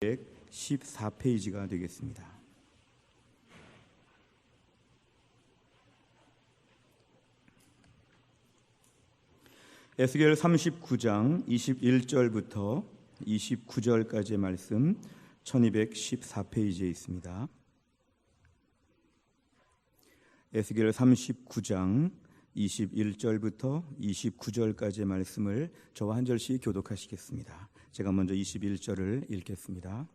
14페이지가 되겠습니다. 에스겔 39장 21절부터 29절까지의 말씀 1214페이지에 있습니다. 에스겔 39장 21절부터 29절까지의 말씀을 저와 한 절씩 교독하시겠습니다. 제가 먼저 21절을 읽겠습니다.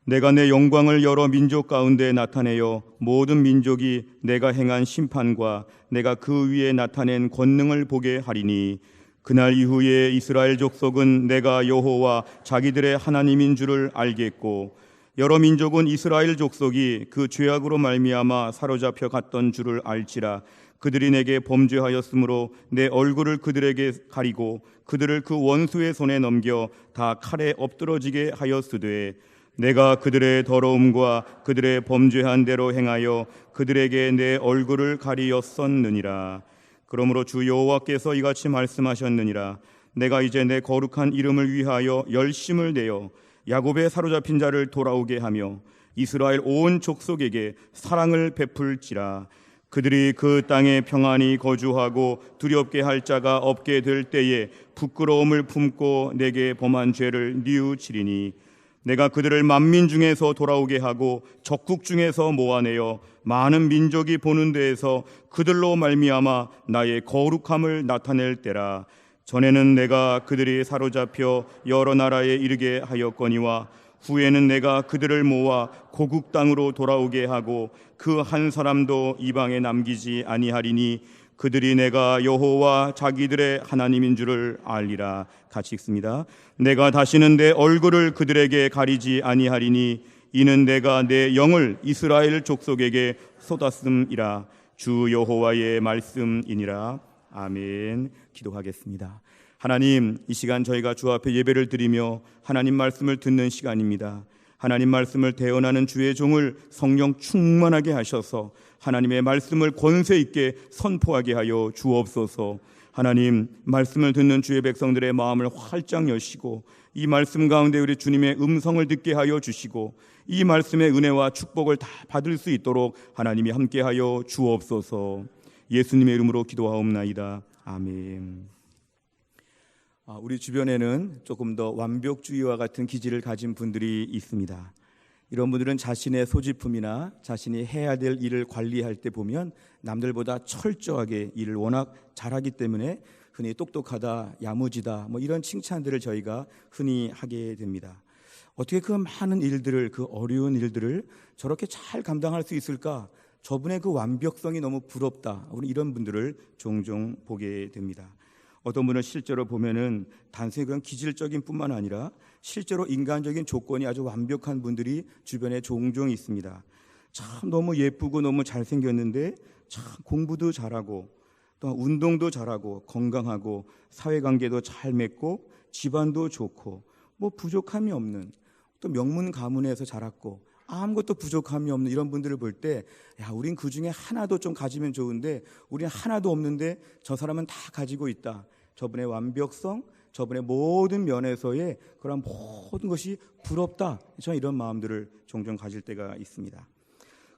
내가 내 영광을 여러 민족 가운데 나타내어 모든 민족이 내가 행한 심판과 내가 그 위에 나타낸 권능을 보게 하리니 그날 이후에 이스라엘 족속은 내가 여호와 자기들의 하나님인 줄을 알겠고 여러 민족은 이스라엘 족속이 그 죄악으로 말미암아 사로잡혀 갔던 줄을 알지라. 그들이 내게 범죄하였으므로 내 얼굴을 그들에게 가리고 그들을 그 원수의 손에 넘겨 다 칼에 엎드러지게 하였으되 내가 그들의 더러움과 그들의 범죄한 대로 행하여 그들에게 내 얼굴을 가리었었느니라. 그러므로 주 여호와께서 이같이 말씀하셨느니라. 내가 이제 내 거룩한 이름을 위하여 열심을 내어 야곱의 사로잡힌 자를 돌아오게 하며 이스라엘 온 족속에게 사랑을 베풀지라. 그들이 그 땅에 평안히 거주하고 두렵게 할 자가 없게 될 때에 부끄러움을 품고 내게 범한 죄를 뉘우치리니 내가 그들을 만민 중에서 돌아오게 하고 적국 중에서 모아내어 많은 민족이 보는 데에서 그들로 말미암아 나의 거룩함을 나타낼 때라. 전에는 내가 그들이 사로잡혀 여러 나라에 이르게 하였거니와 후에는 내가 그들을 모아 고국 땅으로 돌아오게 하고 그 한 사람도 이방에 남기지 아니하리니 그들이 내가 여호와 자기들의 하나님인 줄을 알리라. 같이 읽습니다. 내가 다시는 내 얼굴을 그들에게 가리지 아니하리니 이는 내가 내 영을 이스라엘 족속에게 쏟았음이라. 주 여호와의 말씀이니라. 아멘. 기도하겠습니다. 하나님, 이 시간 저희가 주 앞에 예배를 드리며 하나님 말씀을 듣는 시간입니다. 하나님 말씀을 대언하는 주의 종을 성령 충만하게 하셔서 하나님의 말씀을 권세 있게 선포하게 하여 주옵소서. 하나님, 말씀을 듣는 주의 백성들의 마음을 활짝 여시고 이 말씀 가운데 우리 주님의 음성을 듣게 하여 주시고 이 말씀의 은혜와 축복을 다 받을 수 있도록 하나님이 함께하여 주옵소서. 예수님의 이름으로 기도하옵나이다. 아멘. 우리 주변에는 조금 더 완벽주의와 같은 기질을 가진 분들이 있습니다. 이런 분들은 자신의 소지품이나 자신이 해야 될 일을 관리할 때 보면 남들보다 철저하게 일을 워낙 잘하기 때문에 흔히 똑똑하다, 야무지다 이런 칭찬들을 저희가 흔히 하게 됩니다. 어떻게 그 많은 일들을, 그 어려운 일들을 저렇게 잘 감당할 수 있을까? 저분의 그 완벽성이 너무 부럽다. 우리 이런 분들을 종종 보게 됩니다. 어떤 분은 실제로 보면은 단순히 그런 기질적인 뿐만 아니라 실제로 인간적인 조건이 아주 완벽한 분들이 주변에 종종 있습니다. 참 너무 예쁘고 너무 잘생겼는데 참 공부도 잘하고 또 운동도 잘하고 건강하고 사회관계도 잘 맺고 집안도 좋고 부족함이 없는, 또 명문 가문에서 자랐고 아무것도 부족함이 없는 이런 분들을 볼 때 우린 그 중에 하나도 좀 가지면 좋은데 우린 하나도 없는데 저 사람은 다 가지고 있다. 저분의 완벽성, 저분의 모든 면에서의 그런 모든 것이 부럽다. 저는 이런 마음들을 종종 가질 때가 있습니다.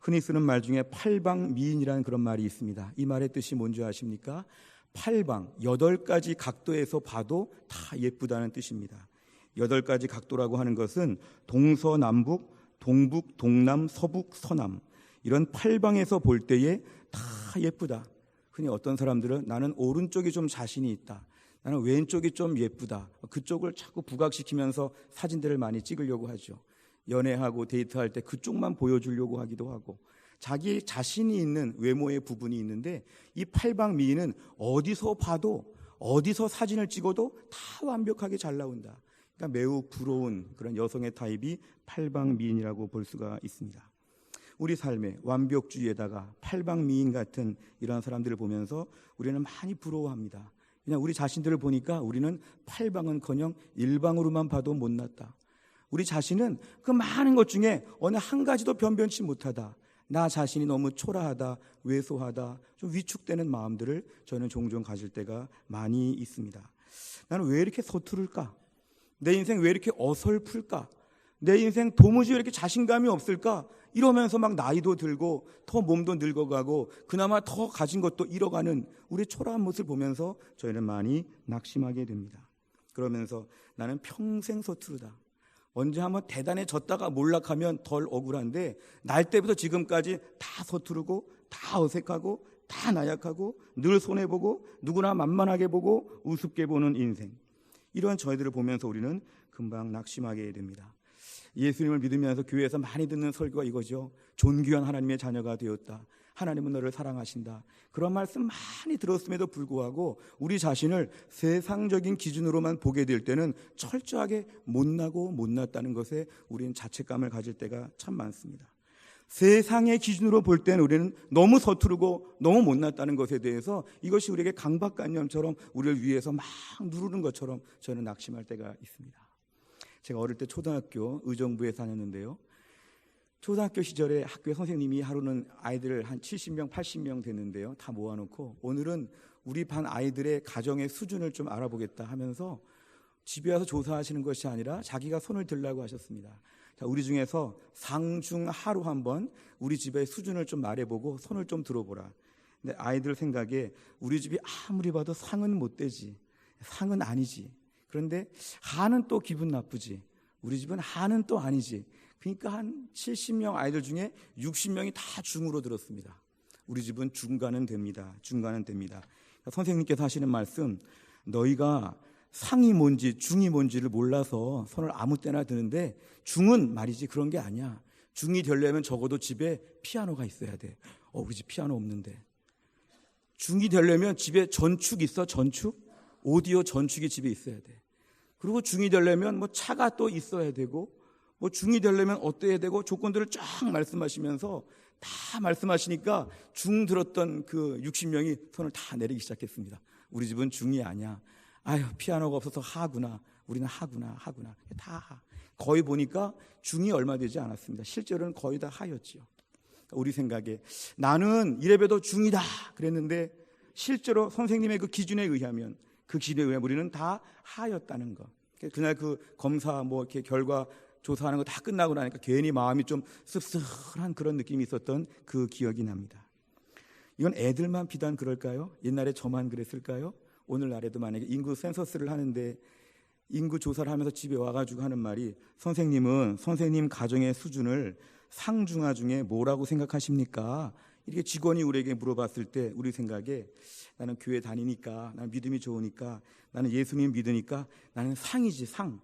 흔히 쓰는 말 중에 팔방미인이라는 그런 말이 있습니다. 이 말의 뜻이 뭔지 아십니까? 팔방, 8가지 각도에서 봐도 다 예쁘다는 뜻입니다. 8가지 각도라고 하는 것은 동서남북, 동북, 동남, 서북, 서남 이런 8방에서 볼 때에 다 예쁘다. 흔히 어떤 사람들은 나는 오른쪽이 좀 자신이 있다. 나는 왼쪽이 좀 예쁘다. 그쪽을 자꾸 부각시키면서 사진들을 많이 찍으려고 하죠. 연애하고 데이트할 때 그쪽만 보여주려고 하기도 하고 자기 자신이 있는 외모의 부분이 있는데 이 팔방미인은 어디서 봐도 어디서 사진을 찍어도 다 완벽하게 잘 나온다. 그러니까 매우 부러운 그런 여성의 타입이 팔방미인이라고 볼 수가 있습니다. 우리 삶에 완벽주의에다가 팔방미인 같은 이러한 사람들을 보면서 우리는 많이 부러워합니다. 그냥 우리 자신들을 보니까 우리는 팔방은커녕 일방으로만 봐도 못났다. 우리 자신은 그 많은 것 중에 어느 한 가지도 변변치 못하다. 나 자신이 너무 초라하다, 왜소하다, 좀 위축되는 마음들을 저는 종종 가질 때가 많이 있습니다. 나는 왜 이렇게 서투를까? 내 인생 왜 이렇게 어설플까? 내 인생 도무지 왜 이렇게 자신감이 없을까? 이러면서 막 나이도 들고 더 몸도 늙어가고 그나마 더 가진 것도 잃어가는 우리 초라한 모습을 보면서 저희는 많이 낙심하게 됩니다. 그러면서 나는 평생 서투르다. 언제 한번 대단해졌다가 몰락하면 덜 억울한데 날 때부터 지금까지 다 서투르고 다 어색하고 다 나약하고 늘 손해보고 누구나 만만하게 보고 우습게 보는 인생. 이러한 저희들을 보면서 우리는 금방 낙심하게 됩니다. 예수님을 믿으면서 교회에서 많이 듣는 설교가 이거죠. 존귀한 하나님의 자녀가 되었다. 하나님은 너를 사랑하신다. 그런 말씀 많이 들었음에도 불구하고 우리 자신을 세상적인 기준으로만 보게 될 때는 철저하게 못나고 못났다는 것에 우리는 자책감을 가질 때가 참 많습니다. 세상의 기준으로 볼 때는 우리는 너무 서투르고 너무 못났다는 것에 대해서 이것이 우리에게 강박관념처럼 우리를 위해서 막 누르는 것처럼 저는 낙심할 때가 있습니다. 제가 어릴 때 초등학교 의정부에 다녔는데요. 초등학교 시절에 학교에 선생님이 하루는 아이들 한 70명, 80명 됐는데요. 다 모아놓고 오늘은 우리 반 아이들의 가정의 수준을 좀 알아보겠다 하면서 집에 와서 조사하시는 것이 아니라 자기가 손을 들라고 하셨습니다. 자, 우리 중에서 상중 하루 한번 우리 집의 수준을 좀 말해보고 손을 좀 들어보라. 근데 아이들 생각에 우리 집이 아무리 봐도 상은 못 되지. 상은 아니지. 그런데 하는 또 기분 나쁘지. 우리 집은 하는 또 아니지. 그러니까 한 70명 아이들 중에 60명이 다 중으로 들었습니다. 우리 집은 중간은 됩니다. 중간은 됩니다. 선생님께서 하시는 말씀, 너희가 상이 뭔지 중이 뭔지를 몰라서 손을 아무 때나 드는데 중은 말이지 그런 게 아니야. 중이 되려면 적어도 집에 피아노가 있어야 돼. 우리 집 피아노 없는데. 중이 되려면 집에 전축 있어? 전축? 오디오 전축이 집에 있어야 돼. 그리고 중이 되려면 뭐 차가 또 있어야 되고 뭐 중이 되려면 어때야 되고 조건들을 쫙 말씀하시면서 다 말씀하시니까 중 들었던 그 60명이 손을 다 내리기 시작했습니다. 우리 집은 중이 아니야. 아유, 피아노가 없어서 하구나. 우리는 하구나. 다 하. 거의 보니까 중이 얼마 되지 않았습니다. 실제로는 거의 다 하였죠. 우리 생각에 나는 이래봬도 중이다 그랬는데 실제로 선생님의 그 기준에 의하면 우리는 다 하였다는 거. 그날 그 검사 뭐 이렇게 결과 조사하는 거 다 끝나고 나니까 괜히 마음이 좀 씁쓸한 그런 느낌이 있었던 그 기억이 납니다. 이건 애들만 비단 그럴까요? 옛날에 저만 그랬을까요? 오늘날에도 만약에 인구 센서스를 하는데 인구 조사를 하면서 집에 와가지고 하는 말이 선생님은 선생님 가정의 수준을 상중하 중에 뭐라고 생각하십니까? 이렇게 직원이 우리에게 물어봤을 때 우리 생각에 나는 교회 다니니까 나는 믿음이 좋으니까 나는 예수님 믿으니까 나는 상이지 상.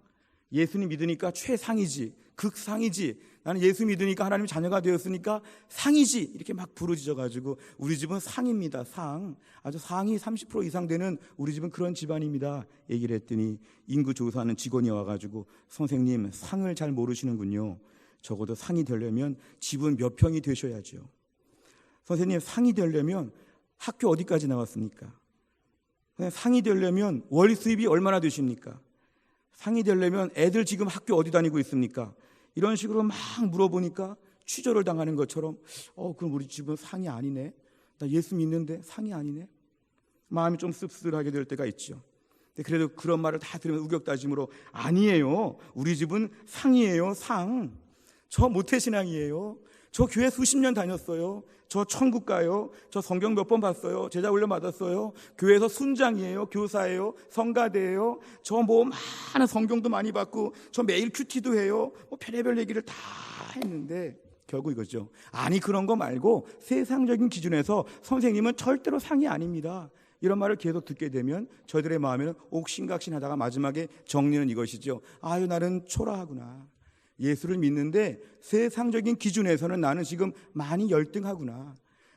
예수님 믿으니까 최상이지 극상이지 나는 예수 믿으니까 하나님 자녀가 되었으니까 상이지 이렇게 막 부르짖어가지고 우리 집은 상입니다. 상. 아주 상이 30% 이상 되는 우리 집은 그런 집안입니다. 얘기를 했더니 인구 조사하는 직원이 와가지고 선생님 상을 잘 모르시는군요. 적어도 상이 되려면 집은 몇 평이 되셔야죠. 선생님 상이 되려면 학교 어디까지 나왔습니까? 상이 되려면 월 수입이 얼마나 되십니까? 상이 되려면 애들 지금 학교 어디 다니고 있습니까? 이런 식으로 막 물어보니까 취조를 당하는 것처럼 그럼 우리 집은 상이 아니네. 나 예수 믿는데 상이 아니네. 마음이 좀 씁쓸하게 될 때가 있죠. 근데 그래도 그런 말을 다 들으면 우격다짐으로 아니에요. 우리 집은 상이에요. 상. 저 모태신앙이에요. 저 교회 수십 년 다녔어요. 저 천국 가요. 저 성경 몇 번 봤어요. 제자 훈련 받았어요. 교회에서 순장이에요. 교사예요. 성가대예요. 저 뭐 많은 성경도 많이 받고 저 매일 큐티도 해요. 뭐 별의별 얘기를 다 했는데 결국 이거죠. 아니 그런 거 말고 세상적인 기준에서 선생님은 절대로 상이 아닙니다. 이런 말을 계속 듣게 되면 저희들의 마음에는 옥신각신하다가 마지막에 정리는 이것이죠. 아유 나는 초라하구나. 예수를 믿는데 세상적인 기준에서는 나는 지금 많이 열등하구나.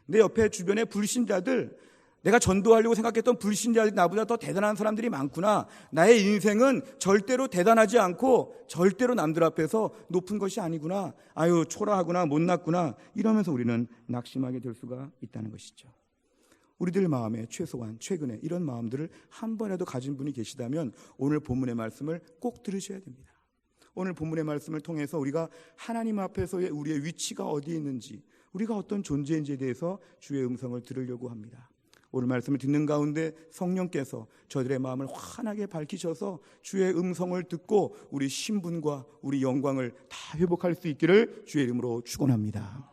내 옆에 주변에 불신자들, 내가 전도하려고 생각했던 불신자들이 나보다 더 대단한 사람들이 많구나. 나의 인생은 절대로 대단하지 않고 절대로 남들 앞에서 높은 것이 아니구나. 아유 초라하구나, 못났구나. 이러면서 우리는 낙심하게 될 수가 있다는 것이죠. 우리들 마음에 최소한 최근에 이런 마음들을 한 번이라도 가진 분이 계시다면 오늘 본문의 말씀을 꼭 들으셔야 됩니다. 오늘 본문의 말씀을 통해서 우리가 하나님 앞에서의 우리의 위치가 어디에 있는지, 우리가 어떤 존재인지에 대해서 주의 음성을 들으려고 합니다. 오늘 말씀을 듣는 가운데 성령께서 저들의 마음을 환하게 밝히셔서 주의 음성을 듣고 우리 신분과 우리 영광을 다 회복할 수 있기를 주의 이름으로 축원합니다.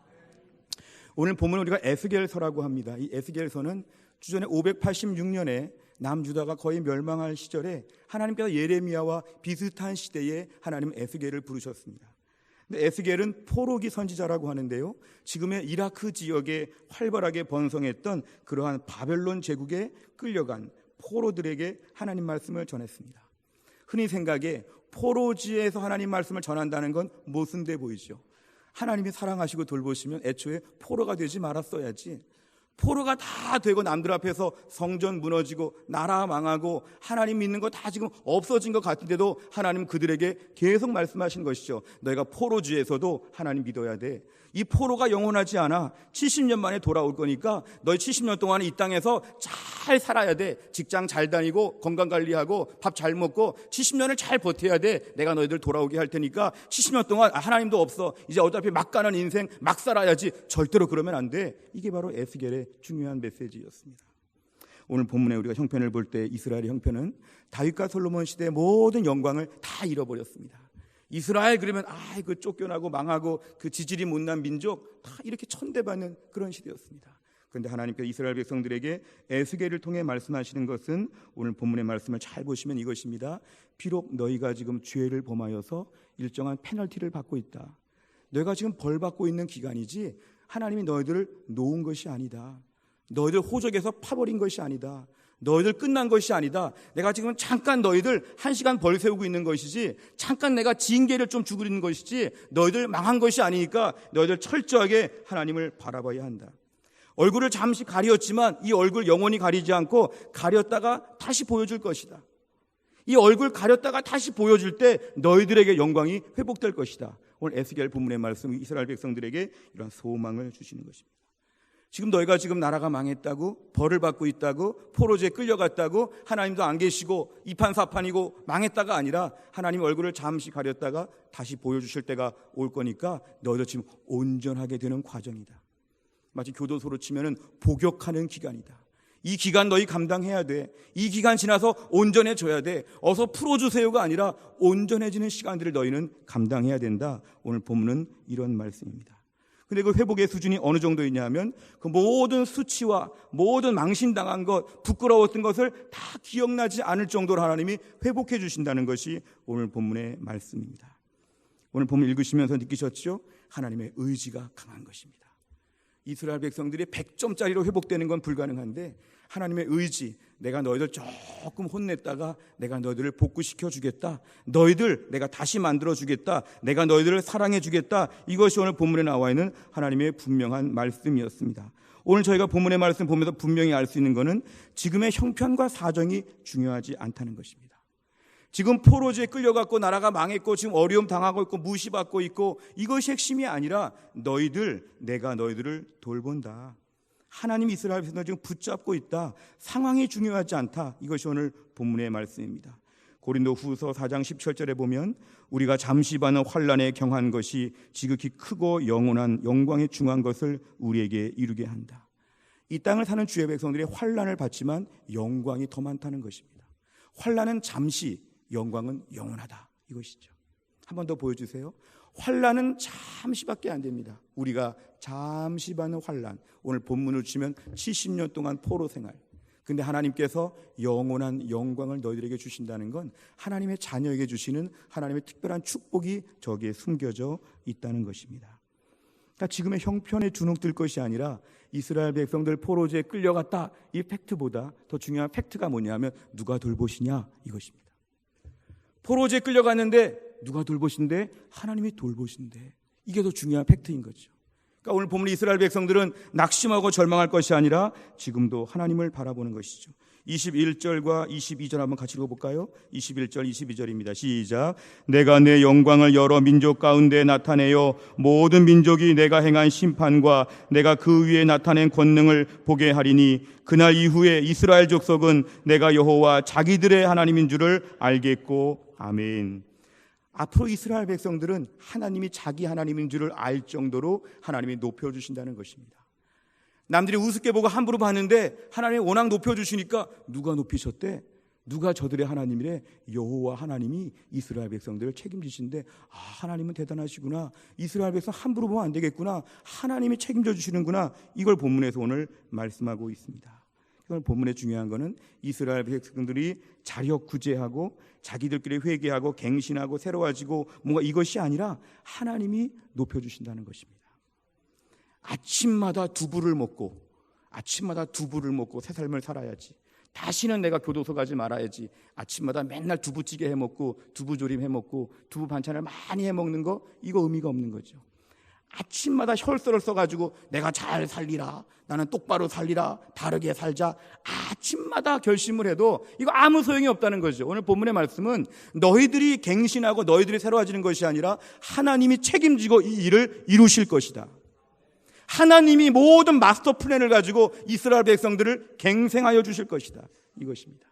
오늘 본문은 우리가 에스겔서라고 합니다. 이 에스겔서는 주전에 586년에 남유다가 거의 멸망할 시절에 하나님께서 예레미야와 비슷한 시대에 하나님 에스겔을 부르셨습니다. 근데 에스겔은 포로기 선지자라고 하는데요, 지금의 이라크 지역에 활발하게 번성했던 그러한 바벨론 제국에 끌려간 포로들에게 하나님 말씀을 전했습니다. 흔히 생각에 포로지에서 하나님 말씀을 전한다는 건 모순돼 보이죠. 하나님이 사랑하시고 돌보시면 애초에 포로가 되지 말았어야지. 포로가 다 되고 남들 앞에서 성전 무너지고 나라 망하고 하나님 믿는 거 다 지금 없어진 것 같은데도 하나님 그들에게 계속 말씀하신 것이죠. 너희가 포로지에서도 하나님 믿어야 돼. 이 포로가 영원하지 않아. 70년 만에 돌아올 거니까 너희 70년 동안 이 땅에서 잘 살아야 돼. 직장 잘 다니고 건강관리하고 밥 잘 먹고 70년을 잘 버텨야 돼. 내가 너희들 돌아오게 할 테니까 70년 동안 하나님도 없어. 이제 어차피 막 가는 인생 막 살아야지. 절대로 그러면 안 돼. 이게 바로 에스겔의 중요한 메시지였습니다. 오늘 본문에 우리가 형편을 볼 때 이스라엘의 형편은 다윗과 솔로몬 시대의 모든 영광을 다 잃어버렸습니다. 이스라엘 그러면 그 쫓겨나고 망하고 그 지질이 못난 민족 다 이렇게 천대받는 그런 시대였습니다. 그런데 하나님께서 이스라엘 백성들에게 에스겔을 통해 말씀하시는 것은 오늘 본문의 말씀을 잘 보시면 이것입니다. 비록 너희가 지금 죄를 범하여서 일정한 페널티를 받고 있다. 너희가 지금 벌 받고 있는 기간이지 하나님이 너희들을 놓은 것이 아니다. 너희들 호적에서 파버린 것이 아니다. 너희들 끝난 것이 아니다. 내가 지금 잠깐 너희들 1시간 벌 세우고 있는 것이지 잠깐 내가 징계를 좀 주고 있는 것이지 너희들 망한 것이 아니니까 너희들 철저하게 하나님을 바라봐야 한다. 얼굴을 잠시 가렸지만 이 얼굴 영원히 가리지 않고 가렸다가 다시 보여줄 것이다. 이 얼굴 가렸다가 다시 보여줄 때 너희들에게 영광이 회복될 것이다. 오늘 에스겔 본문의 말씀이 이스라엘 백성들에게 이런 소망을 주시는 것입니다. 지금 너희가 지금 나라가 망했다고 벌을 받고 있다고 포로지에 끌려갔다고 하나님도 안 계시고 이판사판이고 망했다가 아니라 하나님 얼굴을 잠시 가렸다가 다시 보여주실 때가 올 거니까 너희도 지금 온전하게 되는 과정이다. 마치 교도소로 치면은 복역하는 기간이다. 이 기간 너희 감당해야 돼. 이 기간 지나서 온전해져야 돼. 어서 풀어주세요가 아니라 온전해지는 시간들을 너희는 감당해야 된다. 오늘 본문은 이런 말씀입니다. 근데 그 회복의 수준이 어느 정도이냐 하면 그 모든 수치와 모든 망신당한 것, 부끄러웠던 것을 다 기억나지 않을 정도로 하나님이 회복해 주신다는 것이 오늘 본문의 말씀입니다. 오늘 본문 읽으시면서 느끼셨죠? 하나님의 의지가 강한 것입니다. 이스라엘 백성들이 100점짜리로 회복되는 건 불가능한데 하나님의 의지, 내가 너희들 조금 혼냈다가 내가 너희들을 복구시켜 주겠다. 너희들 내가 다시 만들어 주겠다. 내가 너희들을 사랑해 주겠다. 이것이 오늘 본문에 나와 있는 하나님의 분명한 말씀이었습니다. 오늘 저희가 본문의 말씀 보면서 분명히 알 수 있는 것은 지금의 형편과 사정이 중요하지 않다는 것입니다. 지금 포로지에 끌려갔고 나라가 망했고 지금 어려움 당하고 있고 무시받고 있고 이것이 핵심이 아니라 내가 너희들을 돌본다. 하나님이 이스라엘 백성을 지금 붙잡고 있다. 상황이 중요하지 않다. 이것이 오늘 본문의 말씀입니다. 고린도후서 4장 17절에 보면 우리가 잠시 받는 환난에 경한 것이 지극히 크고 영원한 영광에 중한 것을 우리에게 이루게 한다. 이 땅을 사는 주의 백성들이 환난을 받지만 영광이 더 많다는 것입니다. 환난은 잠시, 영광은 영원하다. 이것이죠. 한 번 더 보여주세요. 환난은 잠시밖에 안 됩니다. 우리가 잠시 받는 환난, 오늘 본문을 주시면 70년 동안 포로 생활. 근데 하나님께서 영원한 영광을 너희들에게 주신다는 건 하나님의 자녀에게 주시는 하나님의 특별한 축복이 저기에 숨겨져 있다는 것입니다. 그러니까 지금의 형편에 주눅들 것이 아니라 이스라엘 백성들 포로지에 끌려갔다. 이 팩트보다 더 중요한 팩트가 뭐냐면 누가 돌보시냐 이것입니다. 포로지에 끌려갔는데 누가 돌보신대? 하나님이 돌보신대. 이게 더 중요한 팩트인 거죠. 그러니까 오늘 보면 이스라엘 백성들은 낙심하고 절망할 것이 아니라 지금도 하나님을 바라보는 것이죠. 21절과 22절 한번 같이 읽어볼까요? 21절 22절입니다. 시작. 내가 내 영광을 여러 민족 가운데 나타내어 모든 민족이 내가 행한 심판과 내가 그 위에 나타낸 권능을 보게 하리니 그날 이후에 이스라엘 족속은 내가 여호와 자기들의 하나님인 줄을 알겠고 아멘. 앞으로 이스라엘 백성들은 하나님이 자기 하나님인 줄을 알 정도로 하나님이 높여주신다는 것입니다. 남들이 우습게 보고 함부로 봤는데 하나님이 워낙 높여주시니까 누가 높이셨대? 누가 저들의 하나님이래? 여호와 하나님이 이스라엘 백성들을 책임지신데, 하나님은 대단하시구나. 이스라엘 백성 함부로 보면 안 되겠구나. 하나님이 책임져 주시는구나. 이걸 본문에서 오늘 말씀하고 있습니다. 오늘 본문의 중요한 거는 이스라엘 백성들이 자력구제하고 자기들끼리 회개하고 갱신하고 새로워지고 뭔가 이것이 아니라 하나님이 높여주신다는 것입니다. 아침마다 두부를 먹고 새 삶을 살아야지. 다시는 내가 교도소 가지 말아야지. 아침마다 맨날 두부찌개 해먹고 두부조림 해먹고 두부 반찬을 많이 해먹는 거, 이거 의미가 없는 거죠. 아침마다 혈서를 써가지고 내가 잘 살리라, 나는 똑바로 살리라, 다르게 살자, 아침마다 결심을 해도 이거 아무 소용이 없다는 거죠. 오늘 본문의 말씀은 너희들이 갱신하고 너희들이 새로워지는 것이 아니라 하나님이 책임지고 이 일을 이루실 것이다. 하나님이 모든 마스터 플랜을 가지고 이스라엘 백성들을 갱생하여 주실 것이다. 이것입니다.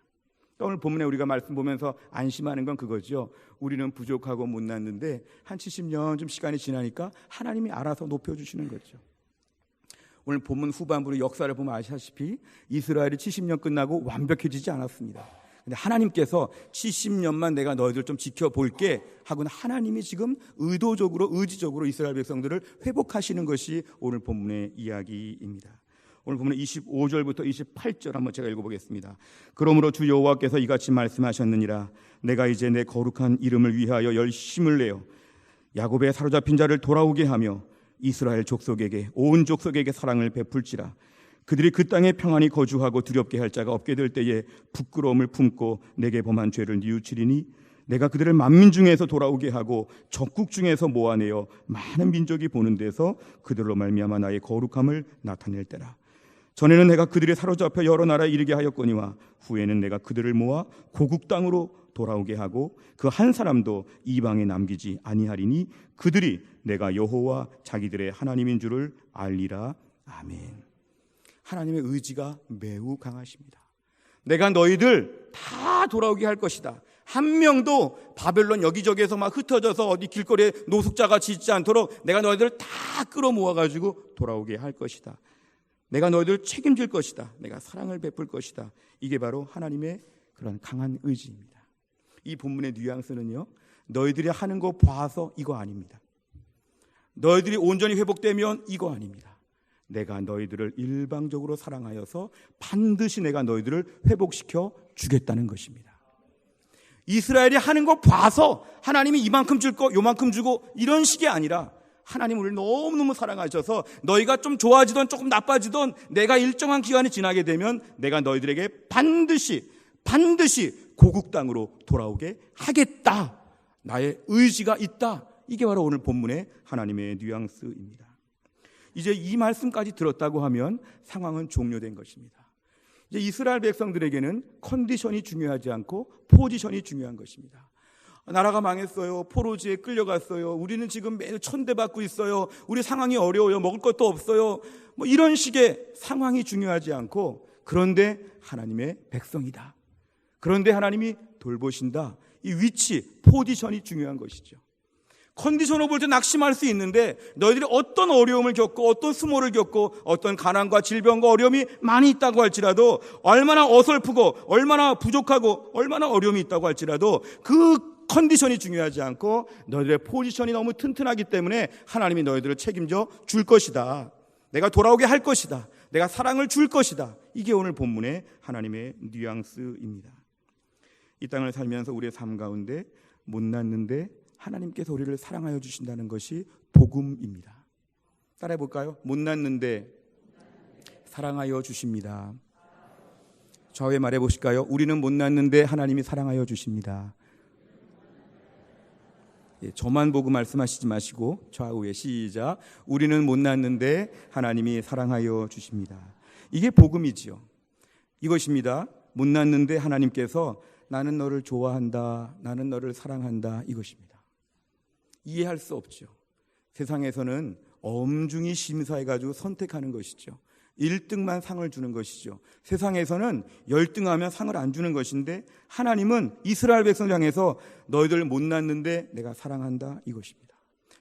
오늘 본문에 우리가 말씀 보면서 안심하는 건 그거죠. 우리는 부족하고 못났는데 한 70년 좀 시간이 지나니까 하나님이 알아서 높여주시는 거죠. 오늘 본문 후반부로 역사를 보면 아시다시피 이스라엘이 70년 끝나고 완벽해지지 않았습니다. 근데 하나님께서 70년만 내가 너희들 좀 지켜볼게 하고는 하나님이 지금 의지적으로 이스라엘 백성들을 회복하시는 것이 오늘 본문의 이야기입니다. 오늘 보면 25절부터 28절 한번 제가 읽어보겠습니다. 그러므로 주 여호와께서 이같이 말씀하셨느니라. 내가 이제 내 거룩한 이름을 위하여 열심을 내어 야곱의 사로잡힌 자를 돌아오게 하며 이스라엘 족속에게 온 족속에게 사랑을 베풀지라. 그들이 그 땅에 평안히 거주하고 두렵게 할 자가 없게 될 때에 부끄러움을 품고 내게 범한 죄를 뉘우치리니 내가 그들을 만민 중에서 돌아오게 하고 적국 중에서 모아내어 많은 민족이 보는 데서 그들로 말미암아 나의 거룩함을 나타낼 때라. 전에는 내가 그들이 사로잡혀 여러 나라에 이르게 하였거니와 후에는 내가 그들을 모아 고국 땅으로 돌아오게 하고 그 한 사람도 이방에 남기지 아니하리니 그들이 내가 여호와 자기들의 하나님인 줄을 알리라. 아멘. 하나님의 의지가 매우 강하십니다. 내가 너희들 다 돌아오게 할 것이다. 한 명도 바벨론 여기저기에서 막 흩어져서 어디 길거리에 노숙자같이 있지 않도록 내가 너희들 다 끌어모아가지고 돌아오게 할 것이다. 내가 너희들 책임질 것이다. 내가 사랑을 베풀 것이다. 이게 바로 하나님의 그런 강한 의지입니다. 이 본문의 뉘앙스는요, 너희들이 하는 거 봐서 이거 아닙니다. 너희들이 온전히 회복되면 이거 아닙니다. 내가 너희들을 일방적으로 사랑하여서 반드시 내가 너희들을 회복시켜 주겠다는 것입니다. 이스라엘이 하는 거 봐서 하나님이 이만큼 줄 거 요만큼 주고 이런 식이 아니라 하나님 우리를 너무너무 사랑하셔서 너희가 좀 좋아지던 조금 나빠지던 내가 일정한 기간이 지나게 되면 내가 너희들에게 반드시 고국 땅으로 돌아오게 하겠다. 나의 의지가 있다. 이게 바로 오늘 본문의 하나님의 뉘앙스입니다. 이제 이 말씀까지 들었다고 하면 상황은 종료된 것입니다. 이제 이스라엘 백성들에게는 컨디션이 중요하지 않고 포지션이 중요한 것입니다. 나라가 망했어요. 포로지에 끌려갔어요. 우리는 지금 매일 천대받고 있어요. 우리 상황이 어려워요. 먹을 것도 없어요. 뭐 이런 식의 상황이 중요하지 않고, 그런데 하나님의 백성이다. 그런데 하나님이 돌보신다. 이 위치, 포지션이 중요한 것이죠. 컨디션을 볼 때 낙심할 수 있는데 너희들이 어떤 어려움을 겪고 어떤 수모를 겪고 어떤 가난과 질병과 어려움이 많이 있다고 할지라도, 얼마나 어설프고 얼마나 부족하고 얼마나 어려움이 있다고 할지라도 그 컨디션이 중요하지 않고 너희들의 포지션이 너무 튼튼하기 때문에 하나님이 너희들을 책임져 줄 것이다. 내가 돌아오게 할 것이다. 내가 사랑을 줄 것이다. 이게 오늘 본문의 하나님의 뉘앙스입니다. 이 땅을 살면서 우리의 삶 가운데 못났는데 하나님께서 우리를 사랑하여 주신다는 것이 복음입니다. 따라해 볼까요? 못났는데 사랑하여 주십니다. 좌우에 말해 보실까요? 우리는 못났는데 하나님이 사랑하여 주십니다. 저만 보고 말씀하시지 마시고 좌우에 시작. 우리는 못났는데 하나님이 사랑하여 주십니다. 이게 복음이지요. 이것입니다. 못났는데 하나님께서 나는 너를 좋아한다, 나는 너를 사랑한다, 이것입니다. 이해할 수 없죠. 세상에서는 엄중히 심사해가지고 선택하는 것이죠. 1등만 상을 주는 것이죠. 세상에서는 열등하면 상을 안 주는 것인데 하나님은 이스라엘 백성을 향해서 너희들 못났는데 내가 사랑한다, 이것입니다.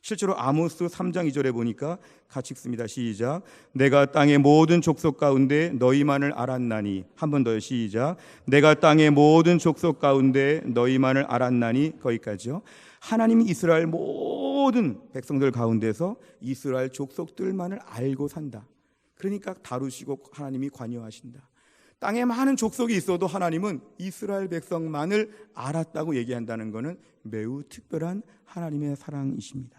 실제로 아모스 3장 2절에 보니까 같이 읽습니다. 시작. 내가 땅의 모든 족속 가운데 너희만을 알았나니. 한 번 더요. 시작. 내가 땅의 모든 족속 가운데 너희만을 알았나니. 거기까지요. 하나님이 이스라엘 모든 백성들 가운데서 이스라엘 족속들만을 알고 산다. 그러니까 다루시고 하나님이 관여하신다. 땅에 많은 족속이 있어도 하나님은 이스라엘 백성만을 알았다고 얘기한다는 것은 매우 특별한 하나님의 사랑이십니다.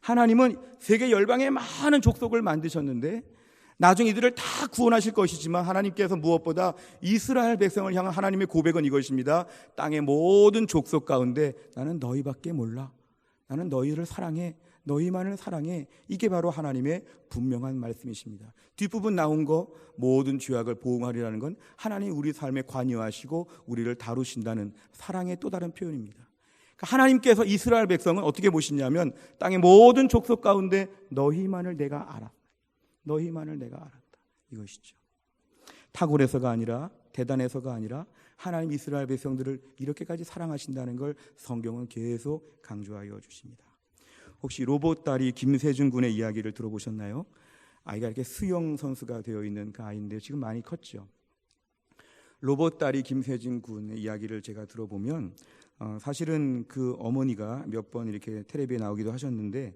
하나님은 세계 열방에 많은 족속을 만드셨는데 나중에 이들을 다 구원하실 것이지만 하나님께서 무엇보다 이스라엘 백성을 향한 하나님의 고백은 이것입니다. 땅의 모든 족속 가운데 나는 너희밖에 몰라. 나는 너희를 사랑해. 너희만을 사랑해. 이게 바로 하나님의 분명한 말씀이십니다. 뒷부분 나온 거 모든 죄악을 보응하리라는 건 하나님이 우리 삶에 관여하시고 우리를 다루신다는 사랑의 또 다른 표현입니다. 그러니까 하나님께서 이스라엘 백성은 어떻게 보시냐면 땅의 모든 족속 가운데 너희만을 내가 알아. 너희만을 내가 알았다. 이것이죠. 탁월해서가 아니라 대단해서가 아니라 하나님 이스라엘 백성들을 이렇게까지 사랑하신다는 걸 성경은 계속 강조하여 주십니다. 혹시 로봇다리 김세준 군의 이야기를 들어보셨나요? 아이가 이렇게 수영 선수가 되어 있는 그 아이인데 지금 많이 컸죠. 로봇다리 김세준 군의 이야기를 제가 들어보면 사실은 그 어머니가 몇 번 이렇게 텔레비에 나오기도 하셨는데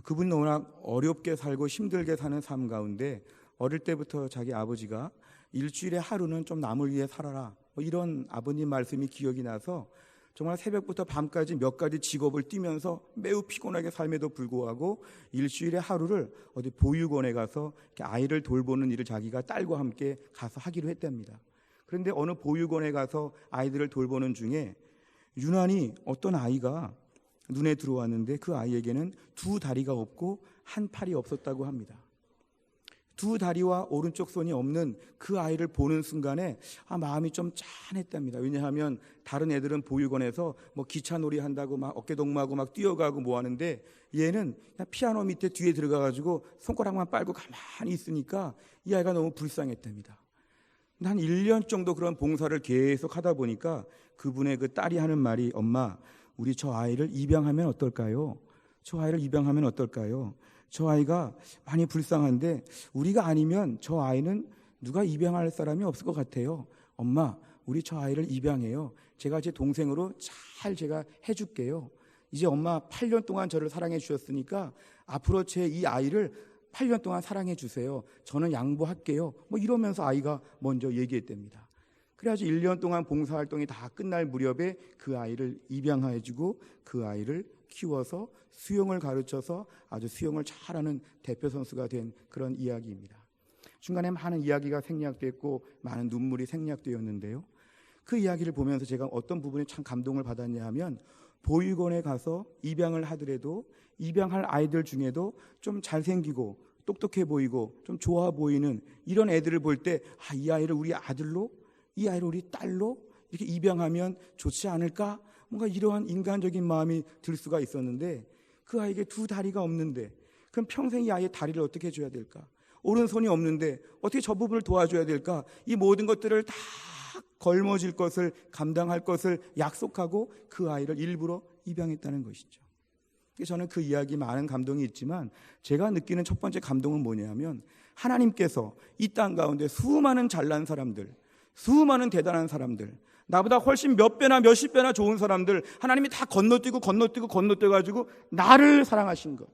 그분이 워낙 어렵게 살고 힘들게 사는 삶 가운데 어릴 때부터 자기 아버지가 일주일에 하루는 좀 남을 위해 살아라 이런 아버님 말씀이 기억이 나서 정말 새벽부터 밤까지 몇 가지 직업을 뛰면서 매우 피곤하게 삶에도 불구하고 일주일에 하루를 어디 보육원에 가서 아이를 돌보는 일을 자기가 딸과 함께 가서 하기로 했답니다. 그런데 어느 보육원에 가서 아이들을 돌보는 중에 유난히 어떤 아이가 눈에 들어왔는데 그 아이에게는 두 다리가 없고 한 팔이 없었다고 합니다. 두 다리와 오른쪽 손이 없는 그 아이를 보는 순간에 마음이 좀 짠했답니다. 왜냐하면 다른 애들은 보육원에서 뭐 기차놀이 한다고 막 어깨동무하고 막 뛰어가고 뭐 하는데 얘는 그냥 피아노 밑에 뒤에 들어가가지고 손가락만 빨고 가만히 있으니까 이 아이가 너무 불쌍했답니다. 한 1년 정도 그런 봉사를 계속 하다 보니까 그분의 그 딸이 하는 말이 엄마 우리 저 아이를 입양하면 어떨까요? 저 아이를 입양하면 어떨까요? 저 아이가 많이 불쌍한데 우리가 아니면 저 아이는 누가 입양할 사람이 없을 것 같아요. 엄마, 우리 저 아이를 입양해요. 제가 제 동생으로 잘 제가 해줄게요. 이제 엄마 8년 동안 저를 사랑해 주셨으니까 앞으로 제 이 아이를 8년 동안 사랑해 주세요. 저는 양보할게요. 뭐 이러면서 아이가 먼저 얘기했답니다. 그래가지고 1년 동안 봉사활동이 다 끝날 무렵에 그 아이를 입양해주고 그 아이를 키워서 수영을 가르쳐서 아주 수영을 잘하는 대표 선수가 된 그런 이야기입니다. 중간에 많은 이야기가 생략됐고 많은 눈물이 생략되었는데요. 그 이야기를 보면서 제가 어떤 부분에 참 감동을 받았냐 하면 보육원에 가서 입양을 하더라도 입양할 아이들 중에도 좀 잘생기고 똑똑해 보이고 좀 좋아 보이는 이런 애들을 볼 때 이 아이를 우리 아들로 이 아이를 우리 딸로 이렇게 입양하면 좋지 않을까? 뭔가 이러한 인간적인 마음이 들 수가 있었는데 그 아이에게 두 다리가 없는데 그럼 평생 이 아이의 다리를 어떻게 해줘야 될까? 오른손이 없는데 어떻게 저 부분을 도와줘야 될까? 이 모든 것들을 다 걸머질 것을 감당할 것을 약속하고 그 아이를 일부러 입양했다는 것이죠. 저는 그 이야기 많은 감동이 있지만 제가 느끼는 첫 번째 감동은 뭐냐면 하나님께서 이 땅 가운데 수많은 잘난 사람들 수많은 대단한 사람들 나보다 훨씬 몇 배나 몇십 배나 좋은 사람들 하나님이 다 건너뛰고 나를 사랑하신 것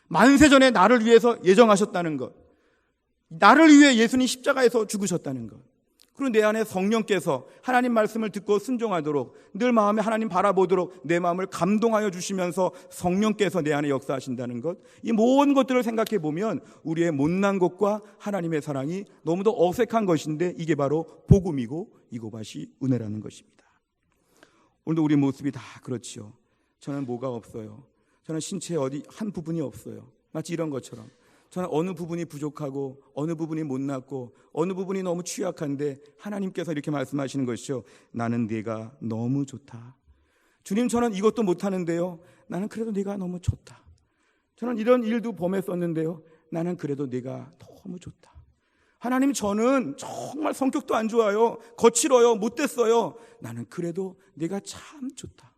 만세전에 나를 위해서 예정하셨다는 것 나를 위해 예수님 십자가에서 죽으셨다는 것 그리고 내 안에 성령께서 하나님 말씀을 듣고 순종하도록 늘 마음에 하나님 바라보도록 내 마음을 감동하여 주시면서 성령께서 내 안에 역사하신다는 것 이 모든 것들을 생각해 보면 우리의 못난 것과 하나님의 사랑이 너무도 어색한 것인데 이게 바로 복음이고 이것이 은혜라는 것입니다. 오늘도 우리 모습이 다 그렇지요. 저는 뭐가 없어요. 저는 신체의 어디 한 부분이 없어요. 마치 이런 것처럼 저는 어느 부분이 부족하고 어느 부분이 못났고 어느 부분이 너무 취약한데 하나님께서 이렇게 말씀하시는 것이죠. 나는 네가 너무 좋다. 주님 저는 이것도 못하는데요. 나는 그래도 네가 너무 좋다. 저는 이런 일도 범했었는데요. 나는 그래도 네가 너무 좋다. 하나님 저는 정말 성격도 안 좋아요. 거칠어요. 못됐어요. 나는 그래도 네가 참 좋다.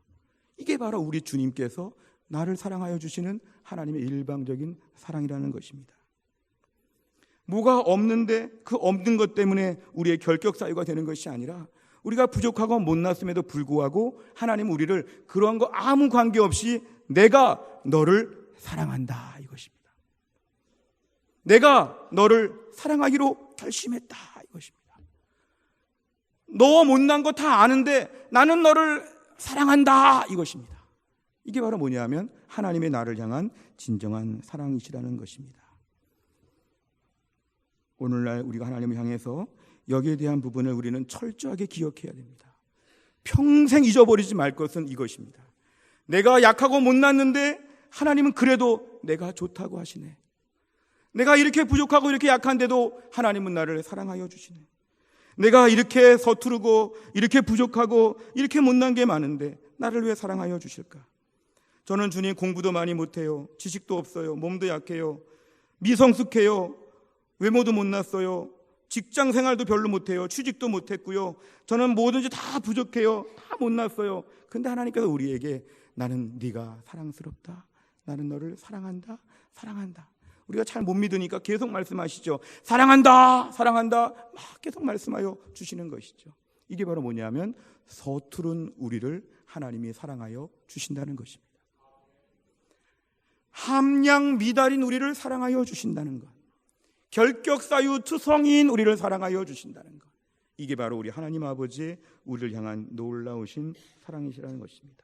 이게 바로 우리 주님께서 나를 사랑하여 주시는 하나님의 일방적인 사랑이라는 것입니다. 뭐가 없는데 그 없는 것 때문에 우리의 결격 사유가 되는 것이 아니라 우리가 부족하고 못났음에도 불구하고 하나님은 우리를 그런 거 아무 관계없이 내가 너를 사랑한다 이것입니다. 내가 너를 사랑하기로 결심했다 이것입니다. 너 못난 거 다 아는데 나는 너를 사랑한다 이것입니다. 이게 바로 뭐냐면 하나님의 나를 향한 진정한 사랑이시라는 것입니다. 오늘날 우리가 하나님을 향해서 여기에 대한 부분을 우리는 철저하게 기억해야 됩니다. 평생 잊어버리지 말 것은 이것입니다. 내가 약하고 못났는데 하나님은 그래도 내가 좋다고 하시네. 내가 이렇게 부족하고 이렇게 약한데도 하나님은 나를 사랑하여 주시네. 내가 이렇게 서투르고 이렇게 부족하고 이렇게 못난 게 많은데 나를 왜 사랑하여 주실까? 저는 주님 공부도 많이 못해요. 지식도 없어요. 몸도 약해요. 미성숙해요. 외모도 못났어요. 직장 생활도 별로 못해요. 취직도 못했고요. 저는 뭐든지 다 부족해요. 다 못났어요. 근데 하나님께서 우리에게 나는 네가 사랑스럽다. 나는 너를 사랑한다. 사랑한다. 우리가 잘 못 믿으니까 계속 말씀하시죠. 사랑한다. 사랑한다. 막 계속 말씀하여 주시는 것이죠. 이게 바로 뭐냐면 서투른 우리를 하나님이 사랑하여 주신다는 것입니다. 함량 미달인 우리를 사랑하여 주신다는 것. 결격사유투성인 우리를 사랑하여 주신다는 것. 이게 바로 우리 하나님 아버지의 우리를 향한 놀라우신 사랑이시라는 것입니다.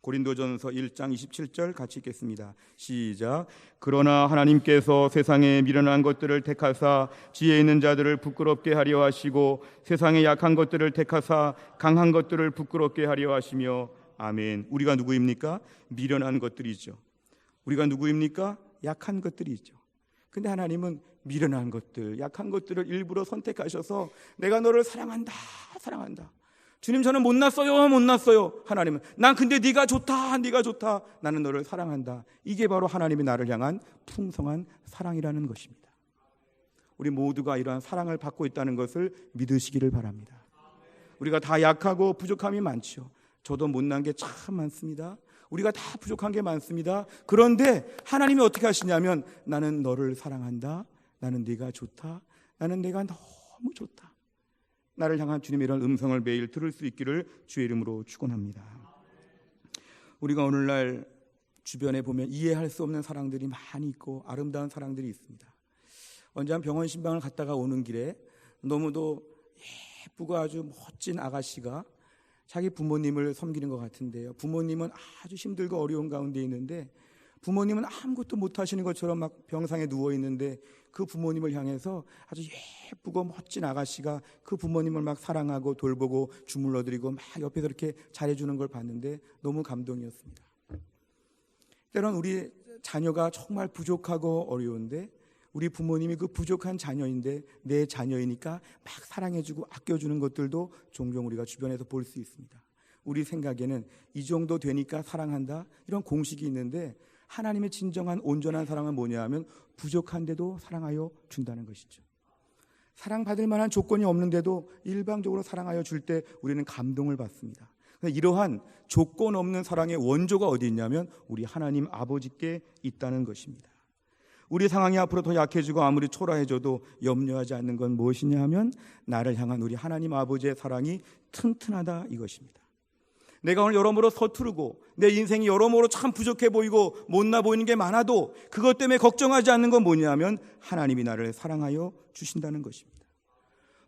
고린도전서 1장 27절 같이 읽겠습니다. 시작. 그러나 하나님께서 세상에 미련한 것들을 택하사 지혜 있는 자들을 부끄럽게 하려 하시고 세상에 약한 것들을 택하사 강한 것들을 부끄럽게 하려 하시며. 아멘. 우리가 누구입니까? 미련한 것들이죠. 우리가 누구입니까? 약한 것들이죠. 근데 하나님은 미련한 것들, 약한 것들을 일부러 선택하셔서 내가 너를 사랑한다, 사랑한다. 주님 저는 못났어요, 못났어요. 하나님은 난 근데 네가 좋다, 네가 좋다. 나는 너를 사랑한다. 이게 바로 하나님이 나를 향한 풍성한 사랑이라는 것입니다. 우리 모두가 이러한 사랑을 받고 있다는 것을 믿으시기를 바랍니다. 우리가 다 약하고 부족함이 많죠. 저도 못난 게 참 많습니다. 우리가 다 부족한 게 많습니다. 그런데 하나님이 어떻게 하시냐면 나는 너를 사랑한다. 나는 네가 좋다. 나는 내가 너무 좋다. 나를 향한 주님의 이런 음성을 매일 들을 수 있기를 주의 이름으로 축원합니다. 우리가 오늘날 주변에 보면 이해할 수 없는 사랑들이 많이 있고 아름다운 사랑들이 있습니다. 언제 한 병원 신방을 갔다가 오는 길에 너무도 예쁘고 아주 멋진 아가씨가 자기 부모님을 섬기는 것 같은데요. 부모님은 아주 힘들고 어려운 가운데 있는데 부모님은 아무것도 못하시는 것처럼 막 병상에 누워 있는데 그 부모님을 향해서 아주 예쁘고 멋진 아가씨가 그 부모님을 막 사랑하고 돌보고 주물러드리고 막 옆에서 이렇게 잘해주는 걸 봤는데 너무 감동이었습니다. 때론 우리 자녀가 정말 부족하고 어려운데 우리 부모님이 그 부족한 자녀인데 내 자녀이니까 막 사랑해주고 아껴주는 것들도 종종 우리가 주변에서 볼 수 있습니다. 우리 생각에는 이 정도 되니까 사랑한다 이런 공식이 있는데 하나님의 진정한 온전한 사랑은 뭐냐 하면 부족한데도 사랑하여 준다는 것이죠. 사랑받을 만한 조건이 없는데도 일방적으로 사랑하여 줄 때 우리는 감동을 받습니다. 이러한 조건 없는 사랑의 원조가 어디 있냐면 우리 하나님 아버지께 있다는 것입니다. 우리 상황이 앞으로 더 약해지고 아무리 초라해져도 염려하지 않는 건 무엇이냐 하면 나를 향한 우리 하나님 아버지의 사랑이 튼튼하다 이것입니다. 내가 오늘 여러모로 서투르고 내 인생이 여러모로 참 부족해 보이고 못나 보이는 게 많아도 그것 때문에 걱정하지 않는 건 뭐냐 하면 하나님이 나를 사랑하여 주신다는 것입니다.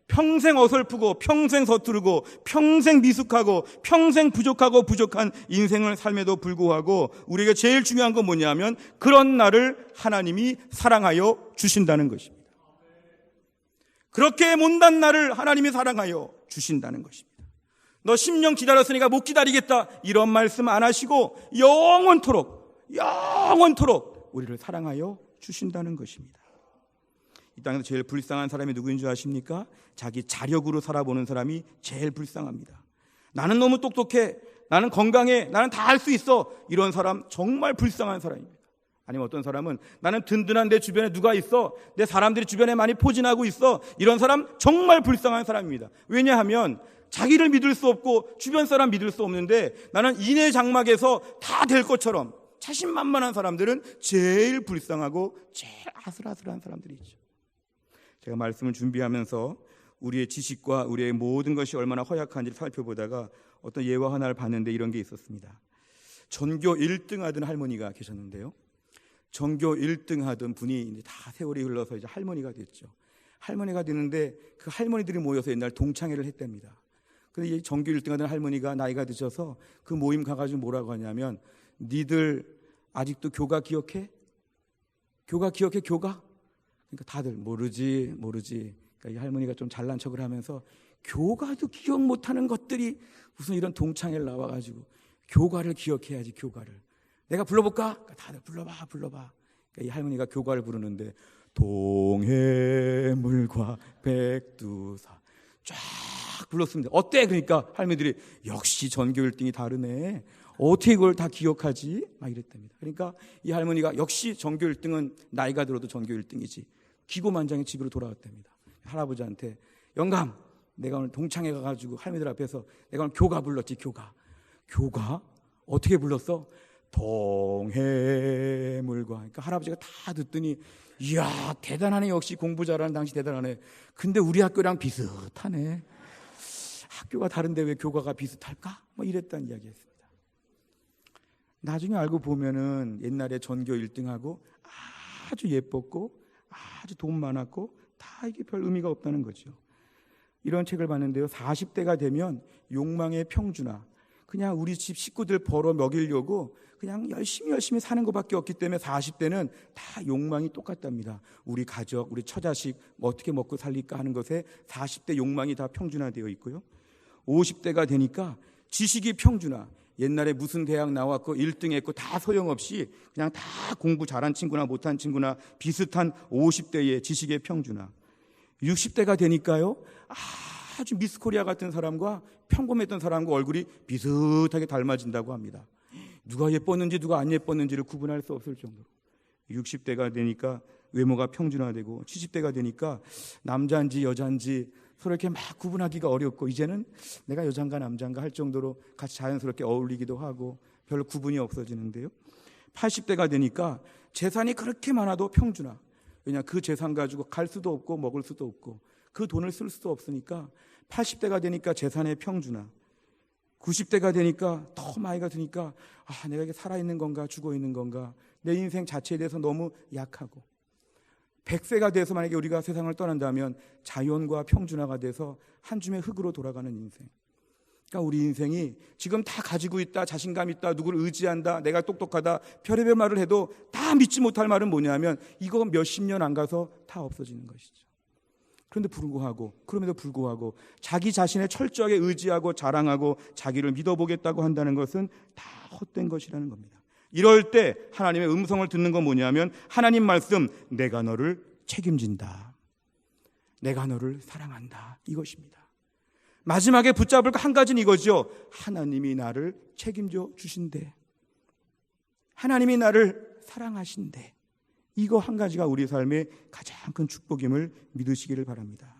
평생 어설프고 평생 서투르고 평생 미숙하고 평생 부족하고 부족한 인생을 삶에도 불구하고 우리에게 제일 중요한 건 뭐냐면 그런 나를 하나님이 사랑하여 주신다는 것입니다. 그렇게 못난 나를 하나님이 사랑하여 주신다는 것입니다. 너 10년 기다렸으니까 못 기다리겠다 이런 말씀 안 하시고 영원토록 우리를 사랑하여 주신다는 것입니다. 이 땅에서 제일 불쌍한 사람이 누구인 줄 아십니까? 자기 자력으로 살아보는 사람이 제일 불쌍합니다. 나는 너무 똑똑해, 나는 건강해, 나는 다 할 수 있어. 이런 사람 정말 불쌍한 사람입니다. 아니면 어떤 사람은 나는 든든한 내 주변에 누가 있어, 내 사람들이 주변에 많이 포진하고 있어. 이런 사람 정말 불쌍한 사람입니다. 왜냐하면 자기를 믿을 수 없고 주변 사람 믿을 수 없는데 나는 인해 장막에서 다 될 것처럼 자신만만한 사람들은 제일 불쌍하고 제일 아슬아슬한 사람들이 있죠. 제가 말씀을 준비하면서 우리의 지식과 우리의 모든 것이 얼마나 허약한지를 살펴보다가 어떤 예화 하나를 봤는데 이런 게 있었습니다. 전교 1등 하던 할머니가 계셨는데요. 전교 1등 하던 분이 이제 다 세월이 흘러서 이제 할머니가 됐죠. 할머니가 되는데 그 할머니들이 모여서 옛날 동창회를 했답니다. 근데 이 전교 1등 하던 할머니가 나이가 드셔서 그 모임 가가지고 뭐라고 하냐면, 니들 아직도 교가 기억해? 교가 기억해? 교가? 그러니까 다들 모르지. 그러니까 이 할머니가 좀 잘난 척을 하면서 교가도 기억 못하는 것들이 무슨 이런 동창회를 나와가지고 교가를 기억해야지. 교가를 내가 불러볼까? 그러니까 다들 불러봐. 그러니까 이 할머니가 교가를 부르는데 동해물과 백두산 쫙 불렀습니다. 어때? 그러니까 할머니들이 역시 전교 1등이 다르네. 어떻게 이걸 다 기억하지? 막 이랬답니다. 그러니까 이 할머니가 역시 전교 1등은 나이가 들어도 전교 1등이지. 기고만장해 집으로 돌아왔답니다. 할아버지한테 영감, 내가 오늘 동창회 가가지고 할머니들 앞에서 내가 오늘 교가 불렀지. 교가 어떻게 불렀어? 동해물과. 그러니까 할아버지가 다 듣더니 이야 대단하네. 역시 공부 잘하는 당시 대단하네. 근데 우리 학교랑 비슷하네. 학교가 다른데 왜 교가가 비슷할까? 뭐 이랬다는 이야기였습니다. 나중에 알고 보면은 옛날에 전교 1등하고 아주 예뻤고 아주 돈 많았고 다 이게 별 의미가 없다는 거죠. 이런 책을 봤는데요. 40대가 되면 욕망의 평준화. 그냥 우리 집 식구들 벌어 먹이려고 그냥 열심히 사는 것밖에 없기 때문에 40대는 다 욕망이 똑같답니다. 우리 가족, 우리 처자식 어떻게 먹고 살릴까 하는 것에 40대 욕망이 다 평준화되어 있고요. 50대가 되니까 지식이 평준화. 옛날에 무슨 대학 나왔고 1등 했고 다 소용없이 그냥 다 공부 잘한 친구나 못한 친구나 비슷한 50대의 지식의 평준화. 60대가 되니까요. 아주 미스코리아 같은 사람과 평범했던 사람과 얼굴이 비슷하게 닮아진다고 합니다. 누가 예뻤는지 누가 안 예뻤는지를 구분할 수 없을 정도로. 60대가 되니까 외모가 평준화되고 70대가 되니까 남자인지 여자인지 서로 이렇게 막 구분하기가 어렵고 이제는 내가 여잔가 남잔가 할 정도로 같이 자연스럽게 어울리기도 하고 별로 구분이 없어지는데요. 80대가 되니까 재산이 그렇게 많아도 평준화. 왜냐 그 재산 가지고 갈 수도 없고 먹을 수도 없고 그 돈을 쓸 수도 없으니까 80대가 되니까 재산의 평준화. 90대가 되니까 더 나이가 드니까 내가 이게 살아있는 건가 죽어 있는 건가 내 인생 자체에 대해서 너무 약하고 100세가 돼서 만약에 우리가 세상을 떠난다면 자연과 평준화가 돼서 한 줌의 흙으로 돌아가는 인생. 그러니까 우리 인생이 지금 다 가지고 있다, 자신감 있다, 누구를 의지한다, 내가 똑똑하다, 별의별 말을 해도 다 믿지 못할 말은 뭐냐면 이거 몇십 년 안 가서 다 없어지는 것이죠. 그럼에도 불구하고 자기 자신을 철저하게 의지하고 자랑하고 자기를 믿어보겠다고 한다는 것은 다 헛된 것이라는 겁니다. 이럴 때 하나님의 음성을 듣는 건 뭐냐면 하나님 말씀, 내가 너를 책임진다. 내가 너를 사랑한다. 이것입니다. 마지막에 붙잡을 거 한 가지는 이거죠. 하나님이 나를 책임져 주신대. 하나님이 나를 사랑하신대. 이거 한 가지가 우리 삶의 가장 큰 축복임을 믿으시기를 바랍니다.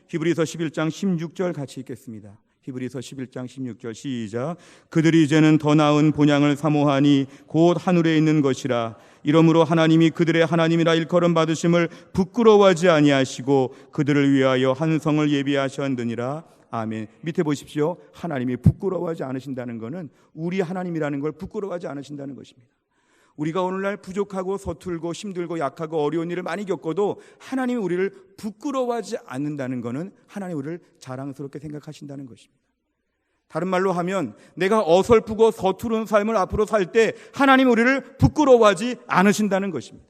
히브리서 11장 16절 같이 읽겠습니다. 히브리서 11장 16절 시작. 그들이 이제는 더 나은 본향을 사모하니 곧 하늘에 있는 것이라. 이러므로 하나님이 그들의 하나님이라 일컬음 받으심을 부끄러워하지 아니하시고 그들을 위하여 한 성을 예비하셨느니라. 아멘. 밑에 보십시오. 하나님이 부끄러워하지 않으신다는 것은 우리 하나님이라는 걸 부끄러워하지 않으신다는 것입니다. 우리가 오늘날 부족하고 서툴고 힘들고 약하고 어려운 일을 많이 겪어도 하나님이 우리를 부끄러워하지 않는다는 것은 하나님이 우리를 자랑스럽게 생각하신다는 것입니다. 다른 말로 하면 내가 어설프고 서투른 삶을 앞으로 살 때 하나님이 우리를 부끄러워하지 않으신다는 것입니다.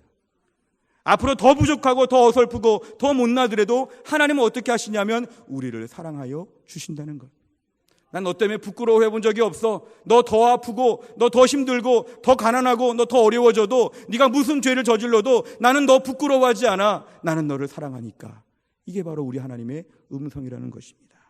앞으로 더 부족하고 더 어설프고 더 못나더라도 하나님은 어떻게 하시냐면 우리를 사랑하여 주신다는 것. 난 너 때문에 부끄러워해 본 적이 없어. 너 더 아프고 너 더 힘들고 더 가난하고 너 더 어려워져도 네가 무슨 죄를 저질러도 나는 너 부끄러워하지 않아. 나는 너를 사랑하니까. 이게 바로 우리 하나님의 음성이라는 것입니다.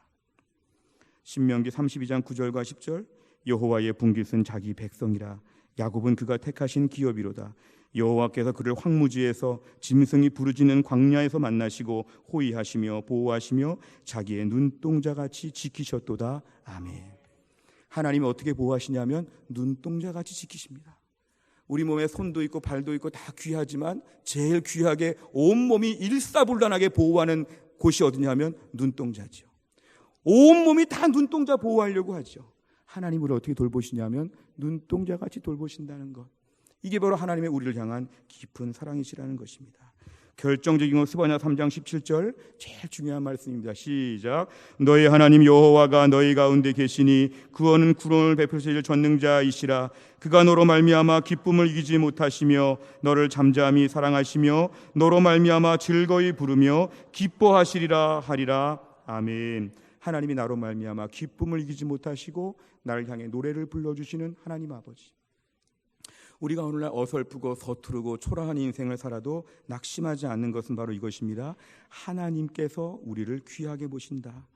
신명기 32장 9절과 10절. 여호와의 분깃은 자기 백성이라. 야곱은 그가 택하신 기업이로다. 여호와께서 그를 황무지에서 짐승이 부르짖는 광야에서 만나시고 호위하시며 보호하시며 자기의 눈동자같이 지키셨도다. 아멘. 하나님이 어떻게 보호하시냐면 눈동자같이 지키십니다. 우리 몸에 손도 있고 발도 있고 다 귀하지만 제일 귀하게 온몸이 일사불란하게 보호하는 곳이 어디냐면 눈동자죠. 온몸이 다 눈동자 보호하려고 하죠. 하나님을 어떻게 돌보시냐면 눈동자같이 돌보신다는 것. 이게 바로 하나님의 우리를 향한 깊은 사랑이시라는 것입니다. 결정적인 것 스바냐 3장 17절 제일 중요한 말씀입니다. 시작. 너희 하나님 여호와가 너희 가운데 계시니 그는 구원을 베푸실 전능자이시라. 그가 너로 말미암아 기쁨을 이기지 못하시며 너를 잠잠히 사랑하시며 너로 말미암아 즐거이 부르며 기뻐하시리라 하리라. 아멘. 하나님이 나로 말미암아 기쁨을 이기지 못하시고 나를 향해 노래를 불러주시는 하나님 아버지. 우리가 오늘날 어설프고 서투르고 초라한 인생을 살아도 낙심하지 않는 것은 바로 이것입니다. 하나님께서 우리를 귀하게 보신다.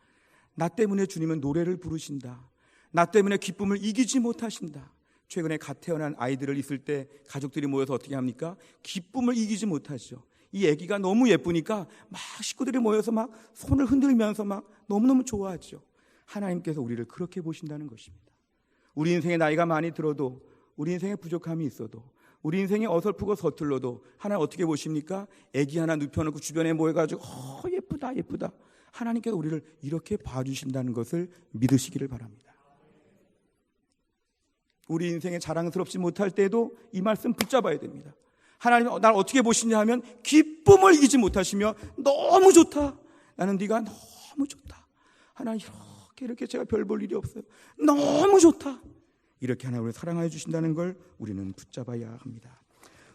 나 때문에 주님은 노래를 부르신다. 나 때문에 기쁨을 이기지 못하신다. 최근에 갓 태어난 아이들을 있을 때 가족들이 모여서 어떻게 합니까? 기쁨을 이기지 못하죠. 이 아기가 너무 예쁘니까 막 식구들이 모여서 막 손을 흔들면서 막 너무너무 좋아하죠. 하나님께서 우리를 그렇게 보신다는 것입니다. 우리 인생의 나이가 많이 들어도, 우리 인생에 부족함이 있어도, 우리 인생이 어설프고 서툴러도 하나님 어떻게 보십니까? 아기 하나 눕혀놓고 주변에 모여가지고 예쁘다 예쁘다. 하나님께서 우리를 이렇게 봐주신다는 것을 믿으시기를 바랍니다. 우리 인생에 자랑스럽지 못할 때에도 이 말씀 붙잡아야 됩니다. 하나님 날 어떻게 보시냐 하면 기쁨을 이기지 못하시며 너무 좋다. 나는 네가 너무 좋다. 하나님 이렇게 제가 별 볼 일이 없어요. 너무 좋다. 이렇게 하나님을 사랑하여 주신다는 걸 우리는 붙잡아야 합니다.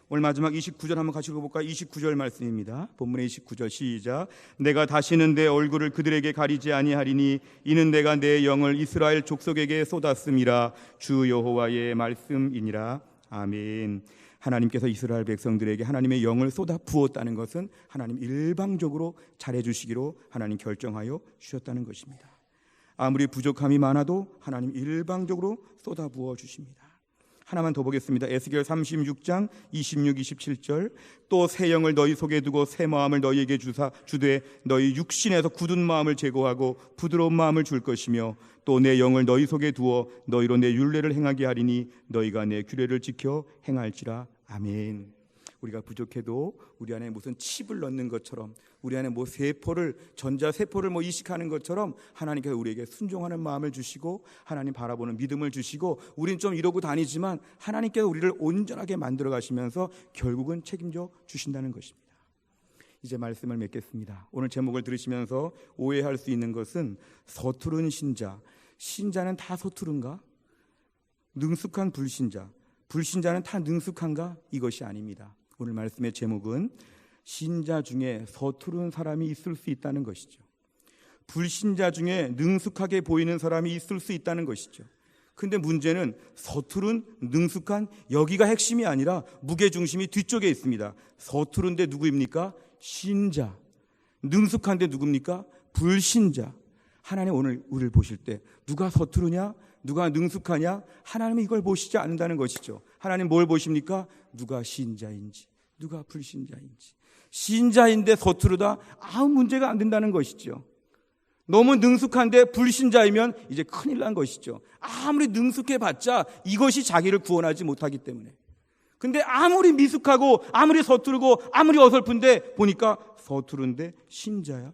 오늘 마지막 29절 한번 같이 읽어볼까요? 29절 말씀입니다. 본문의 29절 시작. 내가 다시는 내 얼굴을 그들에게 가리지 아니하리니 이는 내가 내 영을 이스라엘 족속에게 쏟았음이라. 주 여호와의 말씀이니라. 아멘. 하나님께서 이스라엘 백성들에게 하나님의 영을 쏟아 부었다는 것은 하나님 일방적으로 잘해주시기로 하나님 결정하여 주셨다는 것입니다. 아무리 부족함이 많아도 하나님 일방적으로 쏟아 부어 주십니다. 하나만 더 보겠습니다. 에스겔 36장 26, 27절. 또 새 영을 너희 속에 두고 새 마음을 너희에게 주되 너희 육신에서 굳은 마음을 제거하고 부드러운 마음을 줄 것이며 또 내 영을 너희 속에 두어 너희로 내 율례를 행하게 하리니 너희가 내 규례를 지켜 행할지라. 아멘. 우리가 부족해도 우리 안에 무슨 칩을 넣는 것처럼, 우리 안에 세포를, 전자세포를 이식하는 것처럼 하나님께서 우리에게 순종하는 마음을 주시고 하나님 바라보는 믿음을 주시고, 우린 좀 이러고 다니지만 하나님께서 우리를 온전하게 만들어 가시면서 결국은 책임져 주신다는 것입니다. 이제 말씀을 맺겠습니다. 오늘 제목을 들으시면서 오해할 수 있는 것은 서투른 신자, 신자는 다 서투른가? 능숙한 불신자, 불신자는 다 능숙한가? 이것이 아닙니다. 오늘 말씀의 제목은 신자 중에 서투른 사람이 있을 수 있다는 것이죠. 불신자 중에 능숙하게 보이는 사람이 있을 수 있다는 것이죠. 근데 문제는 서투른, 능숙한, 여기가 핵심이 아니라 무게중심이 뒤쪽에 있습니다. 서투른데 누구입니까? 신자. 능숙한데 누굽니까? 불신자. 하나님 오늘 우리를 보실 때 누가 서투르냐? 누가 능숙하냐? 하나님은 이걸 보시지 않는다는 것이죠. 하나님 뭘 보십니까? 누가 신자인지, 누가 불신자인지. 신자인데 서투르다? 아무 문제가 안 된다는 것이죠. 너무 능숙한데 불신자이면 이제 큰일 난 것이죠. 아무리 능숙해봤자 이것이 자기를 구원하지 못하기 때문에. 근데 아무리 미숙하고 아무리 서투르고 아무리 어설픈데 보니까 서투른데 신자야.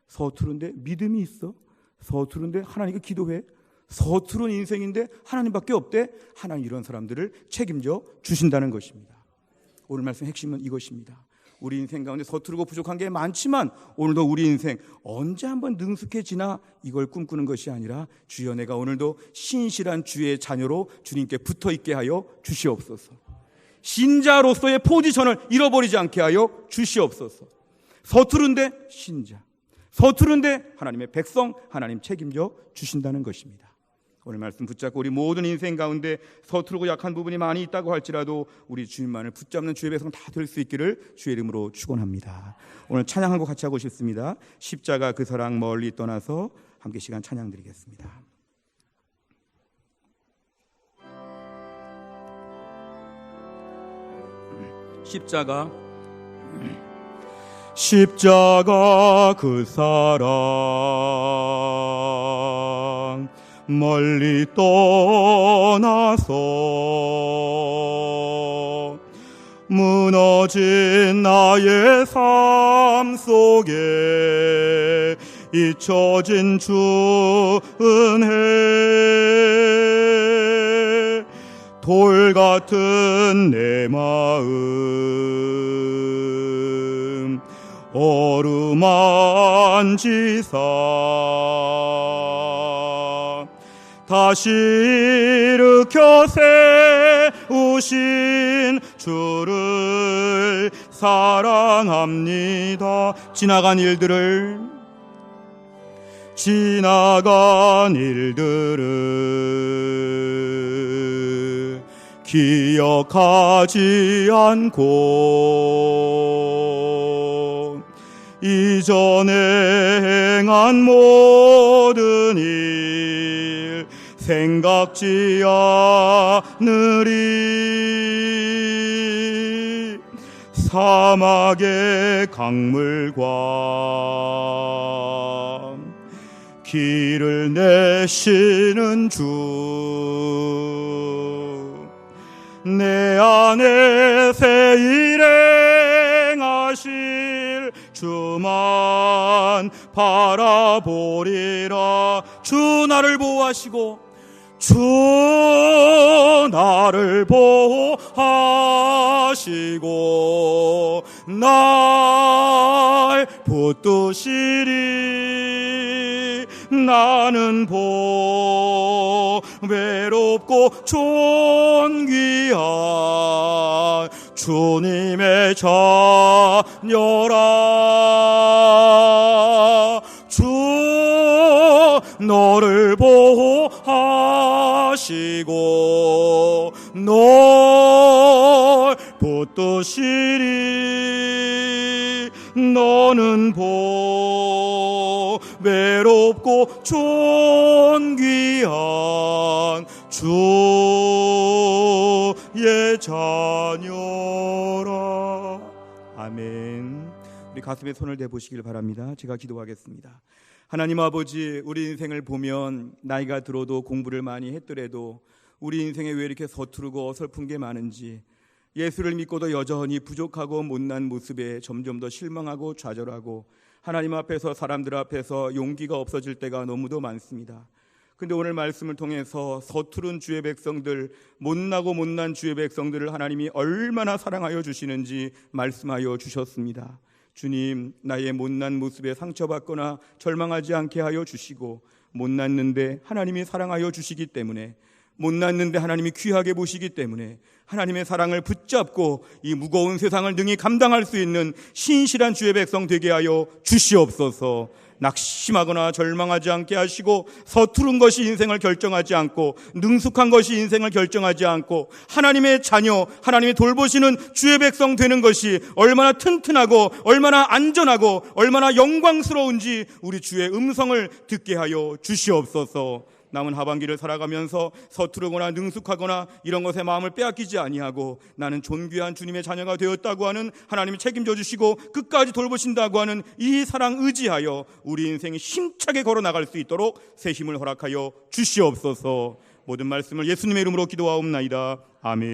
서투른데 믿음이 있어. 서투른데 하나님께 기도해. 서투른 인생인데 하나님밖에 없대. 하나님 이런 사람들을 책임져 주신다는 것입니다. 오늘 말씀 핵심은 이것입니다. 우리 인생 가운데 서투르고 부족한 게 많지만 오늘도 우리 인생 언제 한번 능숙해지나 이걸 꿈꾸는 것이 아니라 주여 내가 오늘도 신실한 주의 자녀로 주님께 붙어있게 하여 주시옵소서. 신자로서의 포지션을 잃어버리지 않게 하여 주시옵소서. 서투른데 신자, 서투른데 하나님의 백성, 하나님 책임져 주신다는 것입니다. 오늘 말씀 붙잡고 우리 모든 인생 가운데 서투르고 약한 부분이 많이 있다고 할지라도 우리 주님만을 붙잡는 주의 백성 다 될 수 있기를 주의 이름으로 축원합니다. 오늘 찬양 한 곡 같이 하고 싶습니다. 십자가 그 사랑 멀리 떠나서 함께 시간 찬양 드리겠습니다. 십자가 그 사랑 멀리 떠나서 무너진 나의 삶 속에 잊혀진 주 은혜, 돌 같은 내 마음 어루만지사 다시 일으켜 세우신 주를 사랑합니다. 지나간 일들을 기억하지 않고 이전에 행한 모든 일 생각지 않으리. 사막의 강물과 길을 내시는 주, 내 안에 새 일행하실 주만 바라보리라. 주 나를 보호하시고 주 나를 보호하시고 날 붙드시리. 나는 외롭고 존귀한 주님의 자녀라. 주 너를 보호하시고 널 붙드시리. 너는 외롭고 존귀한 주의 자녀라. 아멘. 우리 가슴에 손을 대보시길 바랍니다. 제가 기도하겠습니다. 하나님 아버지, 우리 인생을 보면 나이가 들어도 공부를 많이 했더라도 우리 인생에 왜 이렇게 서투르고 어설픈 게 많은지, 예수를 믿고도 여전히 부족하고 못난 모습에 점점 더 실망하고 좌절하고 하나님 앞에서, 사람들 앞에서 용기가 없어질 때가 너무도 많습니다. 근데 오늘 말씀을 통해서 서투른 주의 백성들, 못나고 못난 주의 백성들을 하나님이 얼마나 사랑하여 주시는지 말씀하여 주셨습니다. 주님, 나의 못난 모습에 상처받거나 절망하지 않게 하여 주시고, 못났는데 하나님이 사랑하여 주시기 때문에, 못났는데 하나님이 귀하게 보시기 때문에 하나님의 사랑을 붙잡고 이 무거운 세상을 능히 감당할 수 있는 신실한 주의 백성 되게 하여 주시옵소서. 낙심하거나 절망하지 않게 하시고, 서투른 것이 인생을 결정하지 않고, 능숙한 것이 인생을 결정하지 않고, 하나님의 자녀, 하나님이 돌보시는 주의 백성 되는 것이 얼마나 튼튼하고 얼마나 안전하고 얼마나 영광스러운지 우리 주의 음성을 듣게 하여 주시옵소서. 남은 하반기를 살아가면서 서투르거나 능숙하거나 이런 것에 마음을 빼앗기지 아니하고, 나는 존귀한 주님의 자녀가 되었다고 하는 하나님이 책임져 주시고 끝까지 돌보신다고 하는 이 사랑 의지하여 우리 인생이 힘차게 걸어나갈 수 있도록 새 힘을 허락하여 주시옵소서. 모든 말씀을 예수님의 이름으로 기도하옵나이다. 아멘.